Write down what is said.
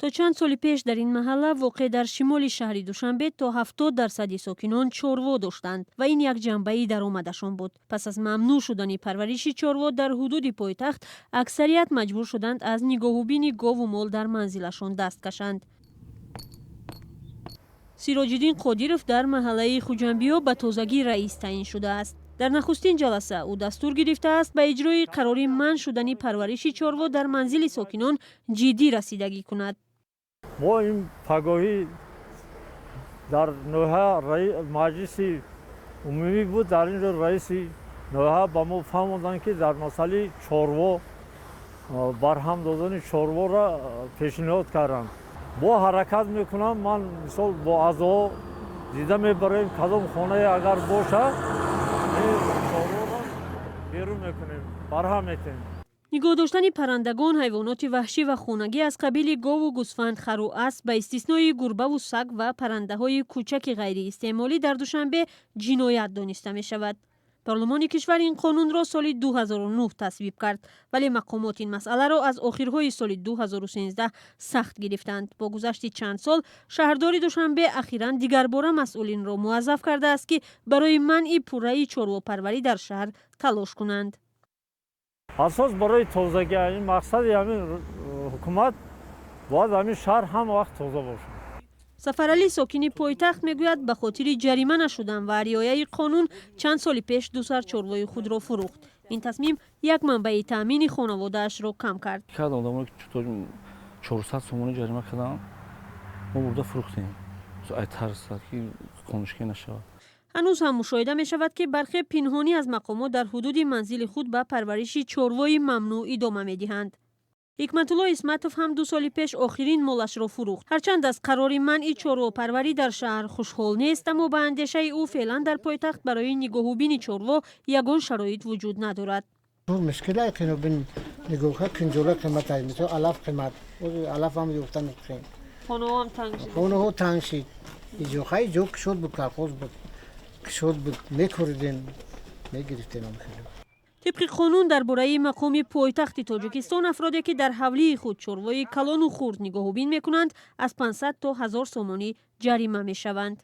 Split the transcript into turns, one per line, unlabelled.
то чанд соли пеш дар ин маҳалла воқеъ дар шимоли шаҳри Душанбе то 70% сокинон чорво доштанд ва ин як ҷанбаи даромадашон буд. Пас аз мамнӯъ шудани парвариши чорво дар ҳудуди пойтахт, аксарият маҷбур шуданд аз нигоҳубини гову мол дар манзилашон даст кашанд. Сироҷиддин Қодиров дар маҳаллаи Хуҷамбиё ба тозагӣ раис таъин шудааст. Дар нахустин ҷаласа ӯ дастур гирифтааст ба иҷрои қарори манъ шудани парвариши чорво дар манзили сокинон ҷиддӣ расидагӣ кунад.
мо ин пагоҳӣ дар ноҳа маҷлиси умумӣ буд, дар ин ҷо раиси ноҳа ба мо фаҳмонданд, ки дар масъалаи чорво барҳам додани чорвора пешниҳод карданд. бо ҳаракат мекунам, ман мисол бо аъзоҳо дида мебарем, кадом хонае агар боша чорвора берун мекунем, барҳам метем.
нигоҳ доштани паррандагон, ҳайвоноти ваҳшӣ ва хонагӣ аз қабили гову гӯсфанд, хару асп ба истиснои гурбаву саг ва паррандаҳои кӯчаки ғайриистеъмолӣ дар Душанбе ҷиноят дониста мешавад. парлумони кишвар ин қонунро соли 2009 тасвиб кард, вале мақомот ин масъаларо аз охирҳои соли 2013 сахт гирифтанд. бо гузашти чанд сол шаҳрдори Душанбе ахиран дигарбора масъулинро муаззаф кардааст, ки барои манъи пурраи чорвопарварӣ дар шаҳр талош кунанд.
асос барои тозагӣ, ин мақсади ҳамин ҳукумат бояд ҳамин шаҳр ҳама вақт тоза бошад.
Сафаралӣ, сокини пойтахт, мегӯяд ба хотири ҷарима нашудан ва риояи қонун чанд соли пеш ду сар чорвои худро фурӯхт. ин тасмим як манбаи таъмини хонаводаашро кам кард.
Одамро 400 сомонӣ ҷарима карданд, мо бурда фурӯхтем. Ай тарсад ки қонушкӣ нашавад.
ҳанӯз ҳам мушоҳида мешавад, ки бархе пинҳонӣ аз мақомот дар ҳудуди манзили худ ба парвариши чорвои мамнӯъ идома медиҳанд. ҳикматулло Исматов ҳам 2 соли пеш охирин молашро фурӯхт. ҳарчанд аз қарори манъи чорвопарварӣ дар шаҳр хушҳол нест, аммо ба андешаи ӯ феълан дар пойтахт барои нигоҳубини чорво ягон шароит вуҷуд надорад.
мушкилае ки бин нигоҳа кинҷола қиматае, мисол алаф қимат, алафам ёфта мекунем. хонаҳо танг шид. иҷохаи ҷо кишод буд, колхоз буд, кишод буд, мекоридем, мегирифтем.
тибқи қонун дар бораи мақоми пойтахти Тоҷикистон, афроде ки дар ҳавлии худ чорвои калону хурд нигоҳубин мекунанд, аз 500 то 1000 сомонӣ ҷарима мешаванд.